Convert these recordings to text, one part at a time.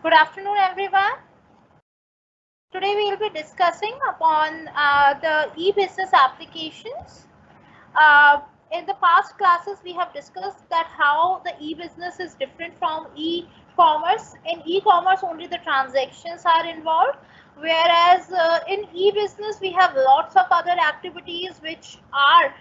Good afternoon, everyone. Today we will be discussing upon the e-business applications. In the past classes, we have discussed that how the e-business is different from e-commerce. In e-commerce, only the transactions are involved, whereas in e-business, we have lots of other activities which are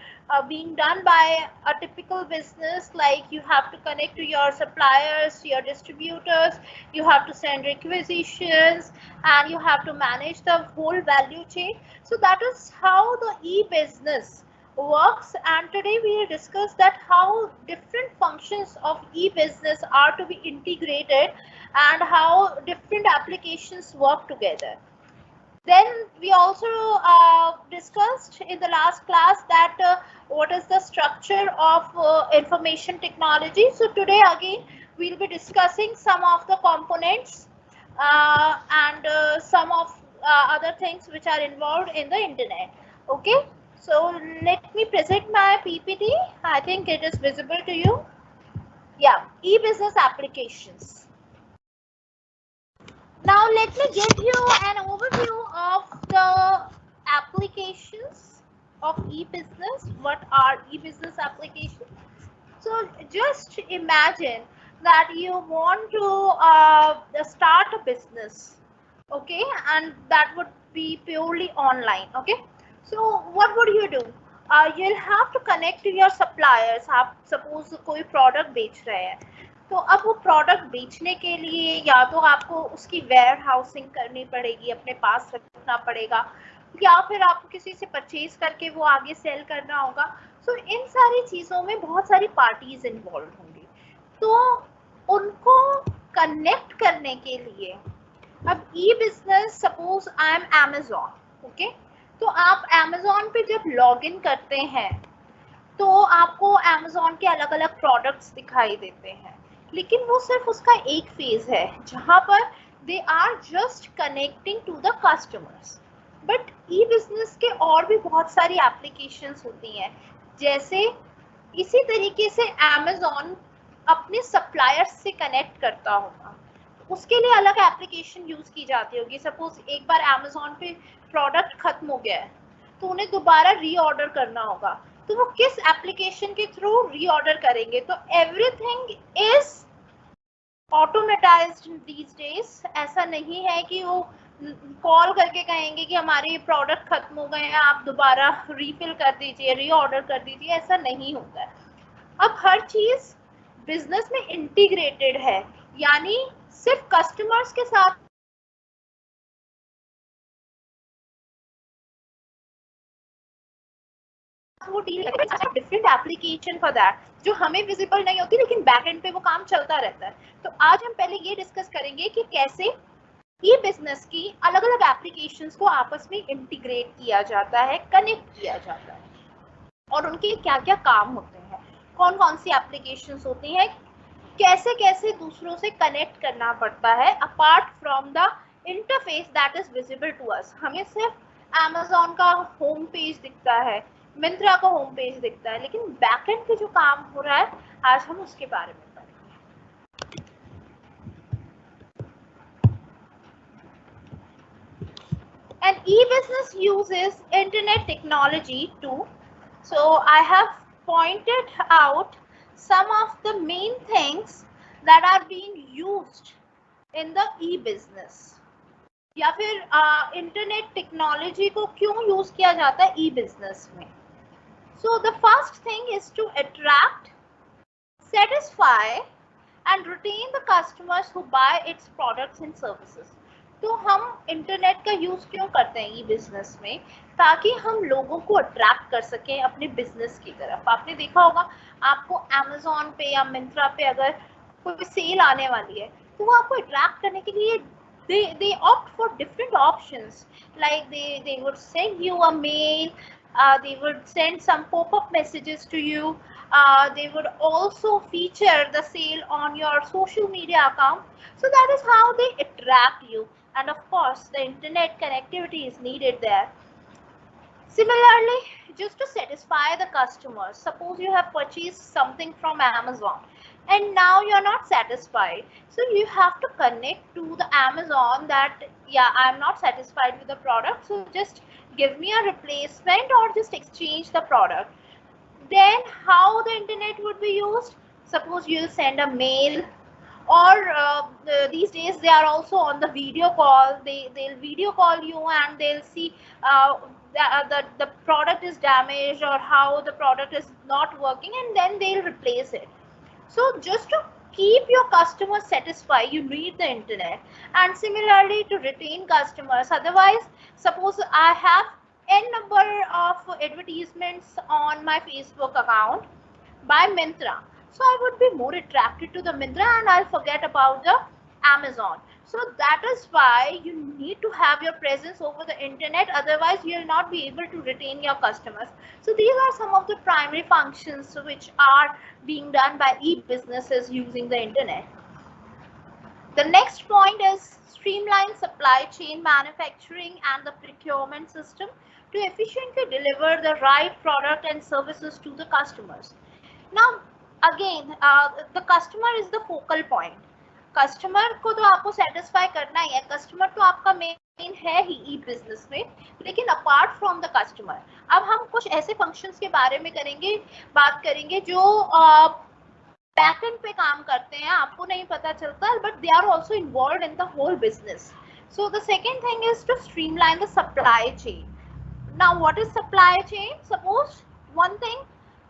being done by a typical business, like you have to connect to your suppliers, your distributors, you have to send requisitions, and you have to manage the whole value chain. So that is how the e-business works, and today we will discuss that how different functions of e-business are to be integrated and how different applications work together. Then we also discussed in the last class that what is the structure of information technology. So today again we'll be discussing some of the components and some of other things which are involved in the internet. Okay, so let me present my PPT. I think it is visible to you. Yeah, e-business applications. Now let me give you an overview of the applications of e-business. What are e-business applications? So just imagine that you want to start a business, okay, and that would be purely online. Okay, so what would you do? You'll have to connect to your suppliers. आप suppose कोई product बेच रहे हैं, तो अब वो product बेचने के लिए या तो आपको उसकी वेयर हाउसिंग करनी पड़ेगी, अपने पास रखना पड़ेगा, या फिर आपको किसी से परचेज करके वो आगे सेल करना होगा. सो इन सारी चीज़ों में बहुत सारी पार्टीज इन्वॉल्व होंगी, तो उनको कनेक्ट करने के लिए अब e business, suppose I am Amazon, okay, तो आप अमेजोन पे जब लॉग इन करते हैं तो आपको अमेजोन के अलग अलग प्रोडक्ट्स दिखाई देते हैं, लेकिन वो सिर्फ उसका एक फेज है जहां पर they are just connecting to the customers. But e business के और भी बहुत सारी एप्लीकेशंस होती हैं. जैसे इसी तरीके से अमेजोन अपने सप्लायर्स से कनेक्ट करता होगा, उसके लिए अलग एप्लीकेशन यूज की जाती होगी. सपोज एक बार अमेजोन पे प्रोडक्ट खत्म हो गया है तो उन्हें दोबारा रीऑर्डर करना होगा, तो वो किस एप्लीकेशन के थ्रू रीऑर्डर करेंगे? तो एवरीथिंग इज ऑटोमेटाइज्ड दीज डेज. ऐसा नहीं है कि वो कॉल करके कहेंगे कि हमारे प्रोडक्ट खत्म हो गए हैं, आप दोबारा रीफिल कर दीजिए, रीऑर्डर कर दीजिए. ऐसा नहीं होता है. अब हर चीज बिजनेस में इंटीग्रेटेड है, यानी सिर्फ कस्टमर्स के साथ वो deal different application for that जो हमें विजिबल नहीं होती, लेकिन बैक एंड पे वो काम चलता रहता है. तो आज हम पहले ये डिस्कस करेंगे कि कैसे ई बिजनेस की अलग अलग एप्लीकेशंस को आपस में इंटीग्रेट किया जाता है, कनेक्ट किया जाता है, और उनके क्या क्या काम होते हैं, कौन कौन सी एप्लीकेशंस होती हैं, कैसे कैसे दूसरों से कनेक्ट करना पड़ता है apart from the interface that is visible to us. हमें सिर्फ अमेजोन का होम पेज दिखता है, मिंत्रा का होम पेज दिखता है, लेकिन बैकएंड पे जो काम हो रहा है आज हम उसके बारे में पढ़ेंगे. And e-business uses internet technology too. So I have pointed out some of the main things that are being used in the e-business. या फिर इंटरनेट टेक्नोलॉजी को क्यों यूज किया जाता है ई बिजनेस में? So the first thing is to attract, satisfy and retain the customers who buy its products and services. तो हम इंटरनेट का यूज क्यों करते हैं ई बिजनेस में? ताकि हम लोगों को अट्रैक्ट कर सकें अपने बिजनेस की तरफ. आपने देखा होगा, आपको अमेजोन पे या मिंत्रा पे अगर कोई सेल आने वाली है तो वो आपको अट्रैक्ट करने के लिए they opt for different options, like they would send you a mail, they would send some pop-up messages to you, they would also feature the sale on your social media account. So that is how they attract you, and of course the internet connectivity is needed there. Similarly, just to satisfy the customers, suppose you have purchased something from Amazon, and now you're not satisfied. So you have to connect to the Amazon that, yeah, I'm not satisfied with the product, so just give me a replacement or just exchange the product. Then how the internet would be used? Suppose you send a mail, or these days they are also on the video call. They'll video call you and they'll see the product is damaged or how the product is not working, and then they'll replace it. So just to keep your customers satisfied, you need the internet. And similarly to retain customers. Otherwise, suppose I have n number of advertisements on my Facebook account by Myntra. So I would be more attracted to the Myntra and I'll forget about the Amazon. So that is why you need to have your presence over the internet. Otherwise, you will not be able to retain your customers. So these are some of the primary functions which are being done by e-businesses using the internet. The next point is streamline supply chain manufacturing and the procurement system to efficiently deliver the right product and services to the customers. Now again, the customer is the focal point. Customer को तो आपको satisfy करना ही है. Customer तो आपका main है ही ई business में, लेकिन अपार्ट फ्रॉम द कस्टमर अब हम कुछ ऐसे फंक्शंस के बारे में बात करेंगे जो बैकएंड पे काम करते हैं, आपको नहीं पता चलता, but they are also involved in the whole business. So the second thing is to streamline the supply chain. Now what is supply chain? Suppose one thing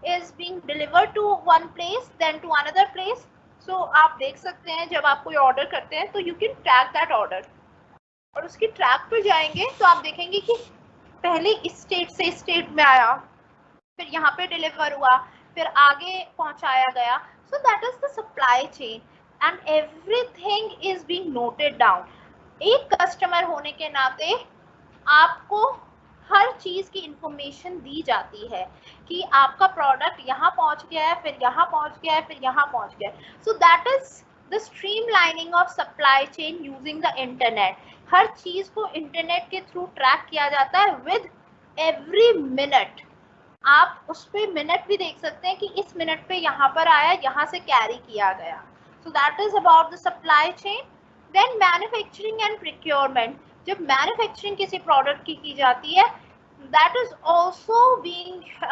is being delivered to one place, then to another place. So आप देख सकते हैं जब आप कोई order करते हैं तो you can track that order, और उसकी ट्रैक पे जाएंगे तो आप देखेंगे कि पहले इस स्टेट से इस स्टेट में आया, फिर यहाँ पे डिलीवर हुआ, फिर आगे पहुंचाया गया. So that is the supply chain and everything is being noted down. एक कस्टमर होने के नाते आपको हर चीज की इंफॉर्मेशन दी जाती है कि आपका प्रोडक्ट यहाँ पहुंच गया है, फिर यहाँ पहुंच गया है, फिर यहाँ पहुंच गया है. So that is the streamlining of supply chain using the internet. हर चीज को इंटरनेट के थ्रू ट्रैक किया जाता है विद एवरी मिनट. आप उस पर मिनट भी देख सकते हैं कि इस मिनट पे यहाँ पर आया, यहाँ से कैरी किया गया. So that is about the supply chain. Then manufacturing and procurement. जब मैन्युफैक्चरिंग किसी प्रोडक्ट की जाती है, that is also being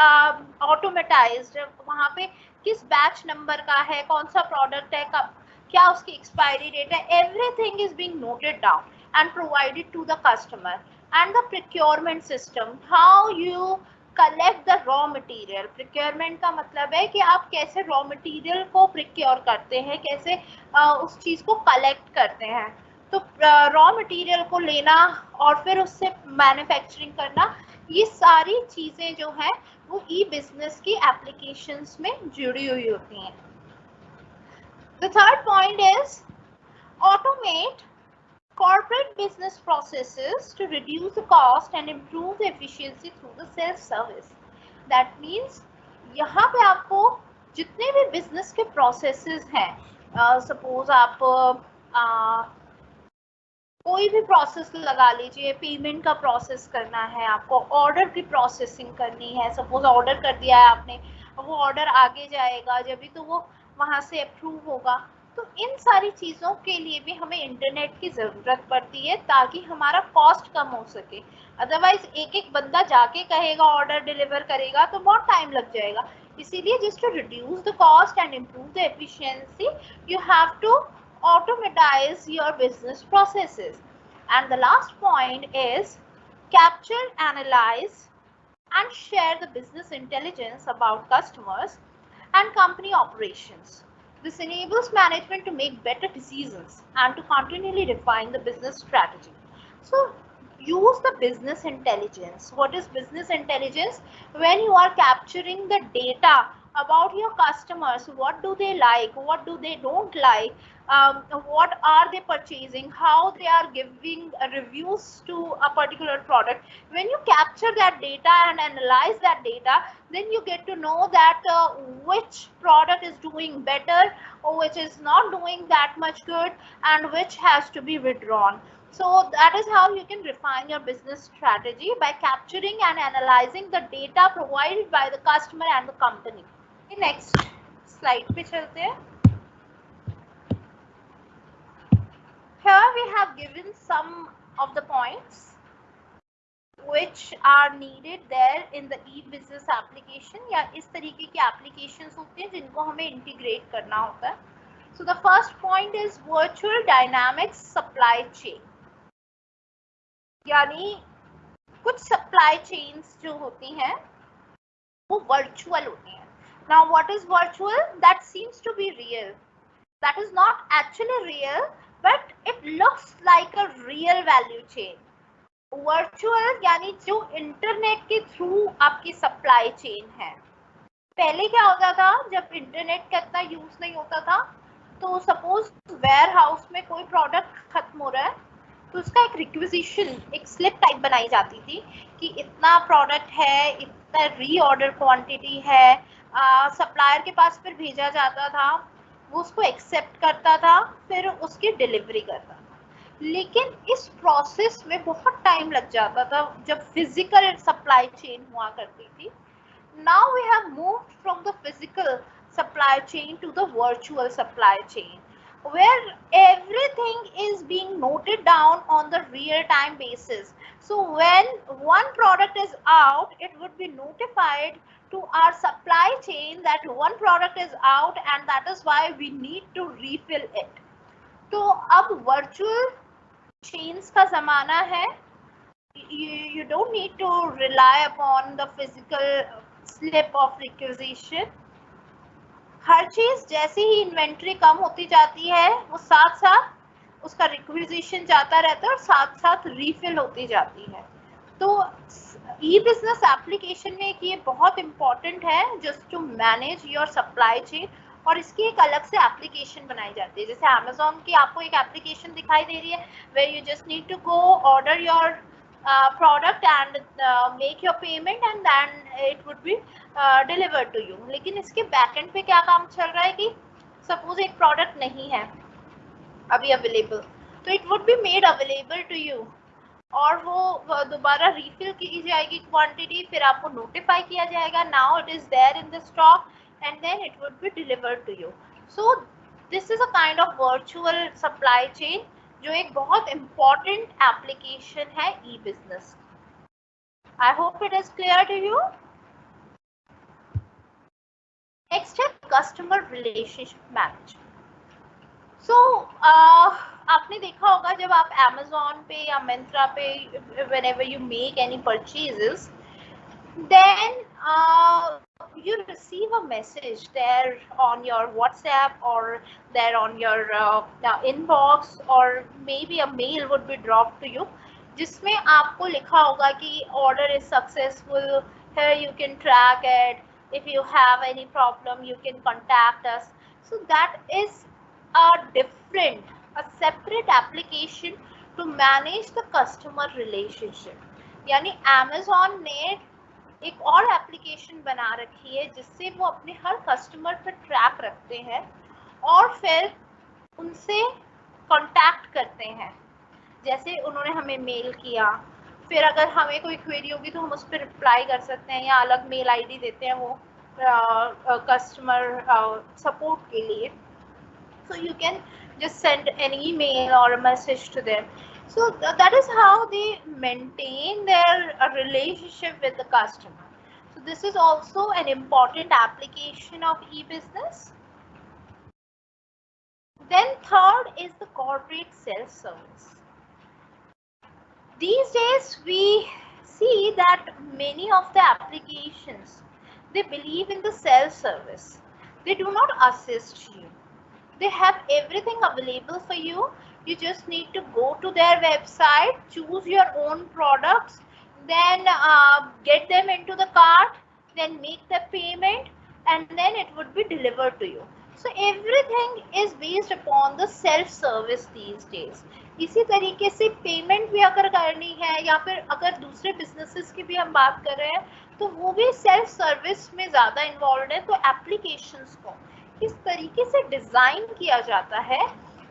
automatized. वहाँ पे किस बैच नंबर का है, कौन सा प्रोडक्ट है, कब, क्या उसकी एक्सपायरी डेट है, everything is being noted down and provided to the customer. And the procurement system, how you collect the raw material. procurement का मतलब है कि आप कैसे raw material को procure करते हैं, कैसे उस चीज को collect करते हैं. तो raw material को लेना और फिर उससे manufacturing करना, ये सारी चीजें जो है वो ई बिजनेस की applications में जुड़ी हुई होती हैं. The third point is automate corporate business processes to reduce the cost and improve the efficiency through the self-service. That means यहाँ पे आपको जितने भी business के processes हैं, suppose आप कोई भी process लगा लीजिए, payment का process करना है, आपको order की processing करनी है. suppose order कर दिया है आपने, वो order आगे जाएगा, जब भी तो वो वहाँ से approve होगा. तो इन सारी चीजों के लिए भी हमें इंटरनेट की जरूरत पड़ती है ताकि हमारा कॉस्ट कम हो सके. अदरवाइज एक एक बंदा जाके कहेगा ऑर्डर डिलीवर करेगा तो बहुत टाइम लग जाएगा. इसीलिए just to reduce the cost and improve the efficiency, you have to automatize your business processes. And the last point is capture, analyze and share the business intelligence about customers and company operations. This enables management to make better decisions and to continually refine the business strategy. So use the business intelligence. What is business intelligence? When you are capturing the data about your customers, what do they like, what do they don't like, what are they purchasing, how they are giving reviews to a particular product. When you capture that data and analyze that data, then you get to know that which product is doing better or which is not doing that much good and which has to be withdrawn. So that is how you can refine your business strategy, by capturing and analyzing the data provided by the customer and the company. Next slide पे चलते हैं. we have given some of the points which are needed there in the e-business application, या इस तरीके की applications होते हैं जिनको हमें integrate करना होता है. So the first point is virtual dynamic supply chain. यानी कुछ supply chains जो होती हैं वो virtual होती हैं. Now what is virtual? That seems to be real. That is not actually real, but it looks like a real value chain. Virtual यानी जो इंटरनेट के थ्रू आपकी सप्लाई चेन है. पहले क्या होता था, जब इंटरनेट का इतना यूज नहीं होता था, तो सपोज वेयर हाउस में कोई प्रोडक्ट खत्म हो रहा है तो उसका एक रिक्विजिशन, एक स्लिप टाइप बनाई जाती थी कि इतना प्रोडक्ट है, इतना रीऑर्डर क्वांटिटी है, सप्लायर के पास फिर भेजा जाता था, वो उसको एक्सेप्ट करता था, फिर उसकी डिलीवरी करता था. लेकिन इस प्रोसेस में बहुत टाइम लग जाता था जब फिजिकल सप्लाई चेन हुआ करती थी. Now we have moved from the physical supply chain to the virtual supply chain where everything is being noted down on the real time basis. So when one product is out, it would be notified to our supply chain that one product is out and that is why we need to refill it. तो अब virtual chains का ज़माना है. You don't need to rely upon the physical slip of requisition. हर चीज जैसे ही inventory कम होती जाती है वो साथ साथ उसका रिक्विजिशन जाता रहता है और साथ साथ रीफिल होती जाती है. तो ई बिजनेस एप्लीकेशन में ये बहुत इंपॉर्टेंट है just to manage your supply chain. और इसकी एक अलग से एप्लीकेशन बनाई जाती है. जैसे अमेजोन की आपको एक एप्लीकेशन दिखाई दे रही है where you just need to go order your product and make your payment and then it would be delivered to you. लेकिन इसके बैकएंड पे क्या काम चल रहा है कि सपोज एक प्रोडक्ट नहीं है अभी अवेलेबल, तो it would be made available to you और वो दोबारा रिफिल की जाएगी क्वांटिटी, फिर आपको नोटिफाई किया जाएगा now it is there in the stock and then it would be delivered to you. So this is a kind of virtual supply chain जो एक बहुत इम्पॉर्टेंट एप्लीकेशन है e business. I hope it is clear to you. Next है customer relationship management. So आपने देखा होगा जब आप Amazon पे या Myntra पे whenever you make any purchases, then you receive a message there on your WhatsApp or there on your inbox or maybe a mail would be dropped to you जिसमें आपको लिखा होगा कि order is successful, here you can track it, if you have any problem you can contact us. So that is a separate application to manage the customer relationship. यानी Amazon ने एक और application बना रखी है जिससे वो अपने हर कस्टमर पर ट्रैक रखते हैं और फिर उनसे कांटेक्ट करते हैं. जैसे उन्होंने हमें मेल किया, फिर अगर हमें कोई क्वेरी होगी तो हम उस पर रिप्लाई कर सकते हैं या अलग मेल आईडी देते हैं वो कस्टमर सपोर्ट के लिए. So you can just send an email or a message to them. So that is how they maintain their relationship with the customer. So this is also an important application of e-business. Then third is the corporate self-service. These days we see that many of the applications, they believe in the self-service. They do not assist you. They have everything available for you. You just need to go to their website, choose your own products, then get them into the cart, then make the payment and then it would be delivered to you. So everything is based upon the self-service these days. इसी तरीके से payment भी अगर करनी है या फिर अगर दूसरे बिजनेसेस की भी हम बात कर रहे हैं तो वो भी सेल्फ सर्विस में ज़्यादा इन्वॉल्व है. तो एप्लीकेशंस को इस तरीके से डिज़ाइन किया जाता है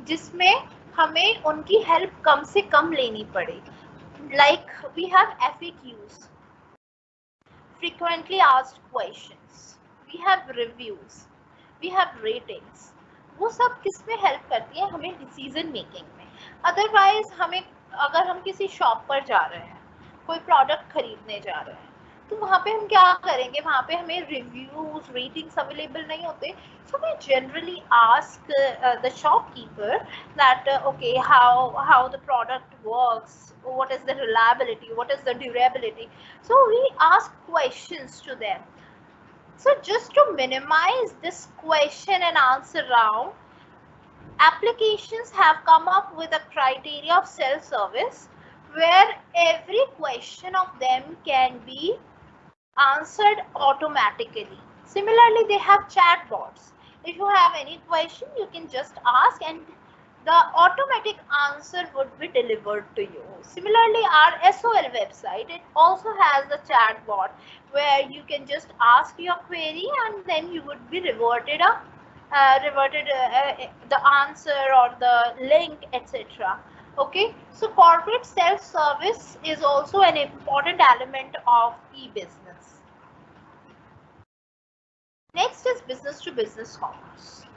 जिसमें हमें उनकी हेल्प कम से कम लेनी पड़े. Like we have FAQs, frequently asked questions, we have reviews, we have ratings. वो सब किस में हेल्प करती है? हमें डिसीजन मेकिंग में. अदरवाइज हमें, अगर हम किसी शॉप पर जा रहे हैं, कोई प्रोडक्ट खरीदने जा रहे हैं, तो वहाँ पे हम क्या करेंगे, वहाँ पे हमें रिव्यूज रेटिंग्स अवेलेबल नहीं होते. So we generally ask the shopkeeper that okay, how the product works, what is the reliability, what is the durability. So we ask questions to them. So just to minimize this question and answer round, applications have come up with a criteria of self-service where every question of them can be answered automatically. Similarly, they have chatbots. If you have any question, you can just ask and the automatic answer would be delivered to you. Similarly, our SOL website, it also has the chatbot where you can just ask your query and then you would be reverted the answer or the link, etc. Okay, so corporate self-service is also an important element of e-business. Next is business to business commerce.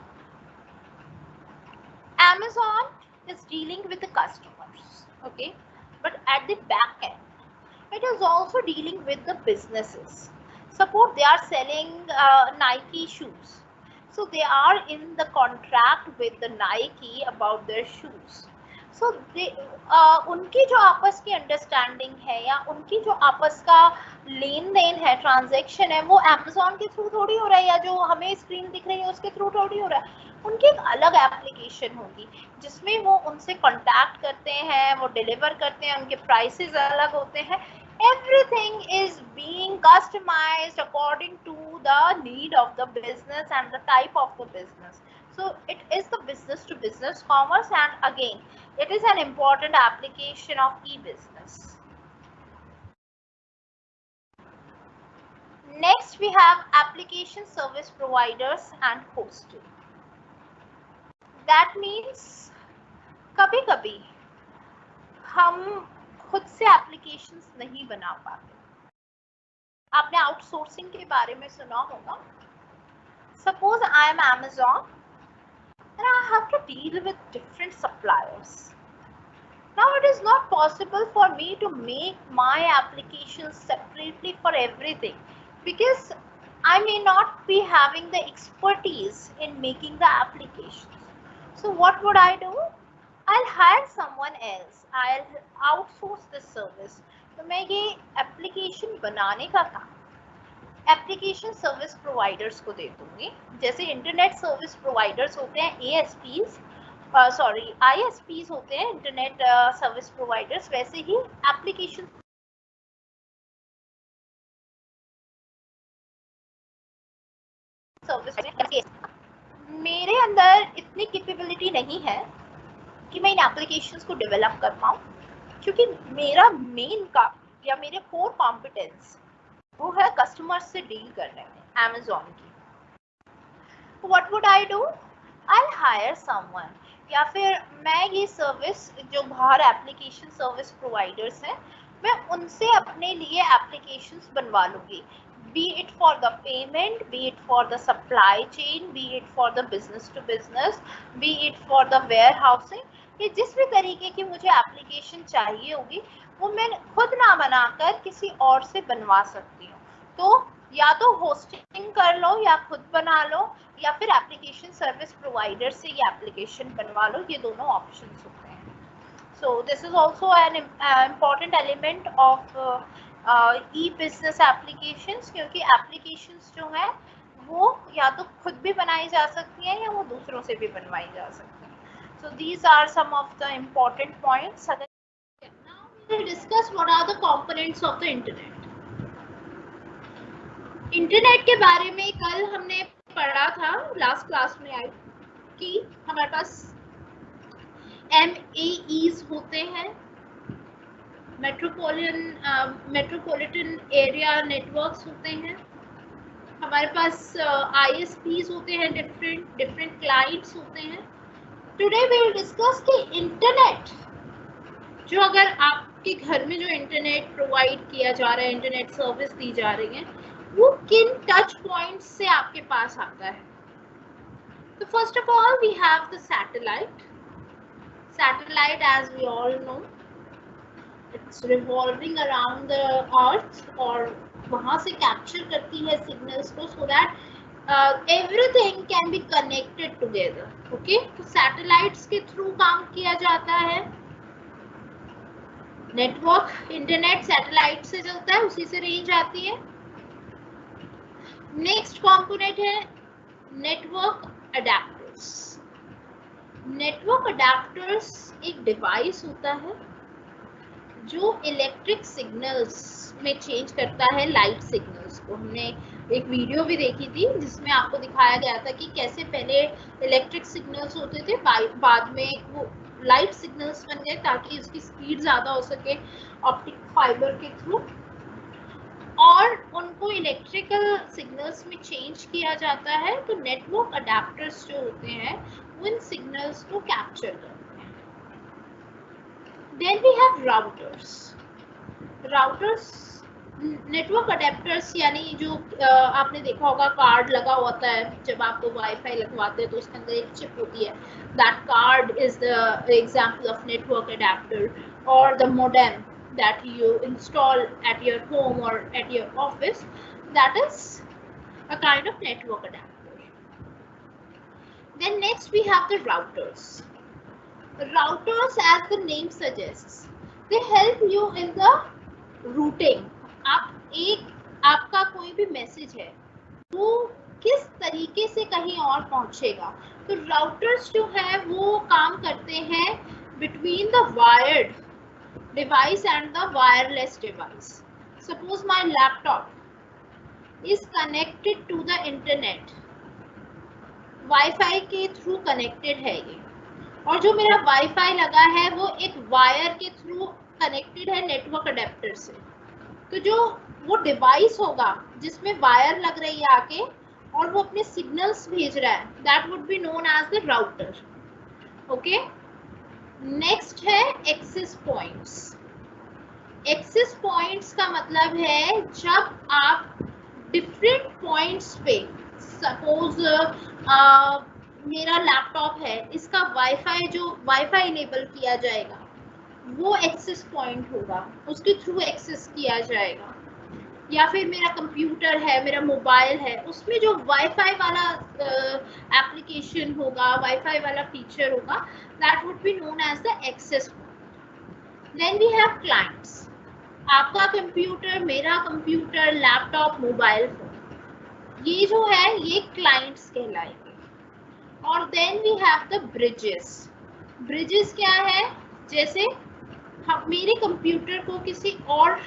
Amazon is dealing with the customers, okay, but at the back end, it is also dealing with the businesses. Suppose they are selling Nike shoes, so they are in the contract with the Nike about their shoes. So they उनकी जो आपस की understanding है या उनकी जो आपस का लेन देन है, ट्रांजैक्शन है, वो अमेजोन के थ्रू थोड़ी हो रहा है या जो हमें स्क्रीन दिख रही है उसके थ्रू थोड़ी हो रहा है. उनकी एक अलग एप्लीकेशन होगी जिसमें वो उनसे कांटेक्ट करते हैं, वो डिलीवर करते हैं, उनके प्राइसेस अलग होते हैं. Everything is being customized according to the need of the business and the type of the business. So it is the business to business commerce, and again it is an important application of e-business. Next we have application service providers and hosting. That means कभी-कभी हम खुद से applications नहीं बना पाते. आपने outsourcing के बारे में सुना होगा. Suppose I am Amazon and I have to deal with different suppliers. Now it is not possible for me to make my applications separately for everything because I may not be having the expertise in making the applications. So what would I do? I'll hire someone else. I'll outsource this service. तो मैं ये application बनाने का काम application service providers को दे दूंगी. जैसे internet service providers होते हैं ASPs, सॉरी ISPs होते हैं इंटरनेट सर्विस प्रोवाइडर्स, वैसे ही एप्लीकेशन सर्विस. मेरे अंदर इतनी कैपेबिलिटी नहीं है कि मैं इन एप्लीकेशंस को डेवलप कर पाऊँ, क्योंकि मेरा मेन का या मेरे कोर कॉम्पिटेंस वो है कस्टमर से डील करने में अमेज़ॉन की. What would I do? I hire someone, या फिर मैं ये सर्विस जो बाहर एप्लीकेशन सर्विस प्रोवाइडर्स हैं मैं उनसे अपने लिए एप्लीकेशंस बनवा लूँगी. Be it for the payment, be it for the supply chain, be it for the business to business, be it for the warehousing. ये जिस भी तरीके की मुझे एप्लीकेशन चाहिए होगी वो मैं खुद ना बनाकर किसी और से बनवा सकती हूँ. तो या तो होस्टिंग कर लो या खुद बना लो या फिर एप्लीकेशन सर्विस प्रोवाइडर से ये एप्लीकेशन बनवा लो. ये दोनों ऑप्शंस होते हैं. So this is also an important element of e-business applications, क्योंकि applications जो है वो या तो खुद भी बनाई जा सकती हैं या वो दूसरों से भी बनवाई जा सकती हैं. So these are some of the important points. Now we will discuss what are the components of the internet. Internet के बारे में कल हमने पढ़ा था लास्ट क्लास में आई कि हमारे पास MEEs होते हैं, मेट्रोपॉलिटन एरिया नेटवर्क्स होते हैं, हमारे पास ISPs होते हैं, डिफरेंट क्लाइंट्स होते हैं. टुडे वी विल डिस्कस कि इंटरनेट जो अगर आपके घर में जो इंटरनेट प्रोवाइड किया जा रहा है, इंटरनेट सर्विस दी जा रही है, वो किन टच पॉइंट्स से आपके पास आता है. तो first of all we have the satellite. Satellite, as we all know, it's revolving around the earth और वहाँ से capture करती है signals को, so that everything can be connected together. Okay, तो satellites के through काम किया जाता है. नेटवर्क इंटरनेट सैटेलाइट से चलता है, उसी से रेंज आती है. नेक्स्ट कंपोनेंट है नेटवर्क अडेप्टर्स. नेटवर्क अडेप्टर्स एक डिवाइस होता है जो इलेक्ट्रिक सिग्नल्स में चेंज करता है लाइट सिग्नल्स को. हमने एक वीडियो भी देखी थी जिसमें आपको दिखाया गया था कि कैसे पहले इलेक्ट्रिक सिग्नल्स होते थे, बाद में वो लाइट सिग्नल्स बन गए ताकि उसकी स्पीड ज़्यादा हो सके ऑप्टिक फाइबर के थ्रू, और उनको इलेक्ट्रिकल सिग्नल्स में चेंज किया जाता है. तो नेटवर्क अडेप्टर्स जो होते हैं वो इन सिग्नल्स को कैप्चर करते हैं. Then we have routers. Routers network adapters यानी जो आपने देखा होगा कार्ड लगा होता है जब आप तो वाईफाई लगवाते हैं तो उसके अंदर एक चिप होती है. That card is the example of network adapter, और the modem that you install at your home or at your office, that is a kind of network adapter. Then next we have the routers. The routers, as the name suggests, they help you in the routing. आपका कोई भी message है वो किस तरीके से कहीं और पहुंचेगा, तो राउटर्स जो है वो काम करते हैं between the wired device and the wireless device. Suppose my laptop is connected to the internet, Wi-Fi के थ्रू कनेक्टेड है ये, और जो मेरा Wi-Fi लगा है वो एक वायर के थ्रू कनेक्टेड है नेटवर्क अडेप्टर से. तो जो वो डिवाइस होगा जिसमें वायर लग रही है आके और वो अपने सिग्नल्स भेज रहा है, that would be known as the router. Okay, next है एक्सेस पॉइंट्स. एक्सेस पॉइंट्स का मतलब है जब आप डिफरेंट पॉइंट्स पे, सपोज मेरा लैपटॉप है, इसका वाईफाई जो वाईफाई इनेबल किया जाएगा वो एक्सेस पॉइंट होगा, उसके थ्रू एक्सेस किया जाएगा. या फिर मेरा कंप्यूटर है, मेरा मोबाइल है, उसमें जो वाईफाई वाला एप्लीकेशन होगा, वाईफाई वाला फीचर होगा, that would be known as the access point. Then we have clients. आपका कंप्यूटर, मेरा कंप्यूटर, लैपटॉप, मोबाइल फोन, ये जो है ये क्लाइंट्स कहलाएंगे. और then we have the bridges. Bridges क्या है, जैसे मेरे कंप्यूटर को किसी और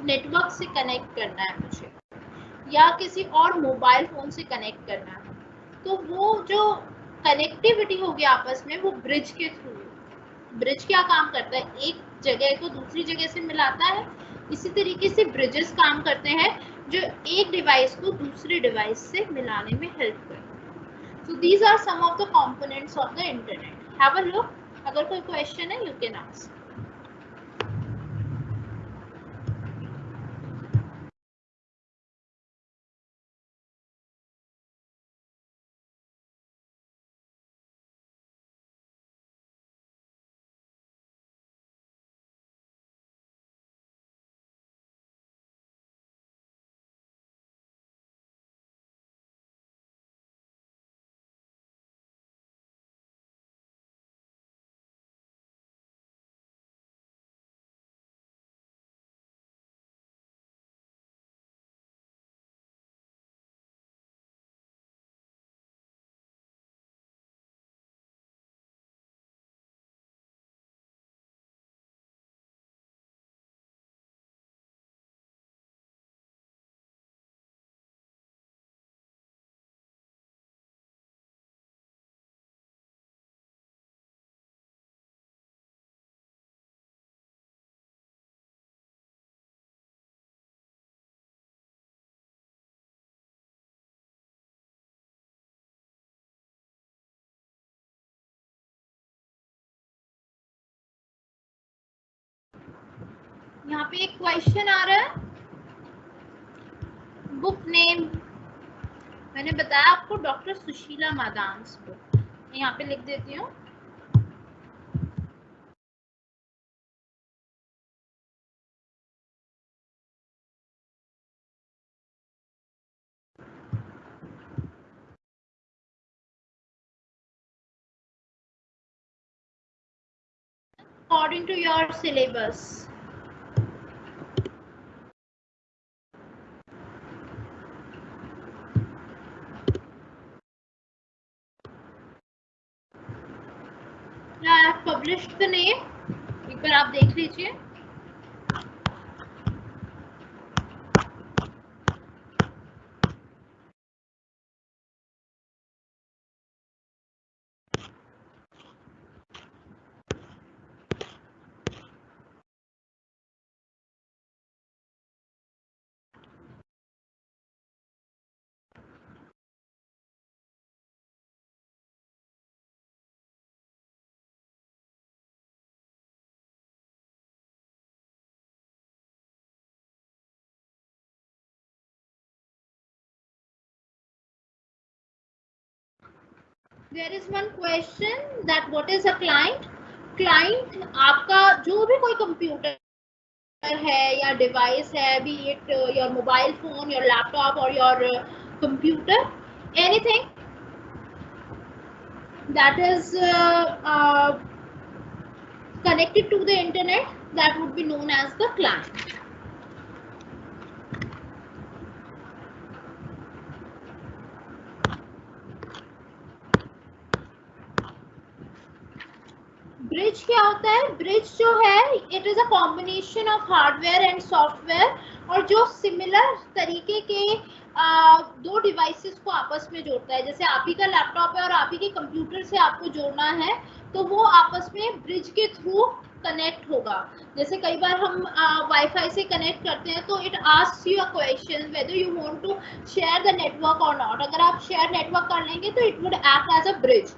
नेटवर्क से कनेक्ट करना है मुझे, या किसी और मोबाइल फोन से कनेक्ट करना है, तो वो जो कनेक्टिविटी होगी आपस में वो ब्रिज के थ्रू. ब्रिज क्या काम करता है, एक जगह को दूसरी जगह से मिलाता है. इसी तरीके से ब्रिजेस काम करते हैं जो एक डिवाइस को दूसरे डिवाइस से मिलाने में हेल्प करते हैं. So these are some of the components of the internet. Have a look. अगर कोई क्वेश्चन है यू कैन आस्क. यहाँ पे एक क्वेश्चन आ रहा है, बुक नेम. मैंने बताया आपको डॉक्टर सुशीला मादान्स बुक, यहाँ पे लिख देती हूँ. according to your syllabus. I have published the name. एक बार आप देख लीजिए. There is one question that what is a client? Client आपका जो भी कोई कंप्यूटर है या डिवाइस है, be it your mobile phone, your laptop or your computer, anything that is connected to the internet, that would be known as the client. Bridge क्या होता है? ब्रिज जो है it is a combination of hardware and software, और जो similar तरीके के दो डिवाइसेस को आपस में जोड़ता है. जैसे आप ही का लैपटॉप है और आप ही के कंप्यूटर से आपको जोड़ना है, तो वो आपस में ब्रिज के थ्रू कनेक्ट होगा. जैसे कई बार हम वाईफाई से कनेक्ट करते हैं तो it asks you a question whether you want to share the network और नॉट. अगर आप शेयर नेटवर्क कर लेंगे तो it would act as a bridge,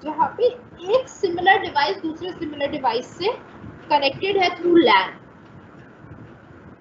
जहाँ पे एक सिमिलर डिवाइस दूसरे सिमिलर डिवाइस से कनेक्टेड है थ्रू लैन.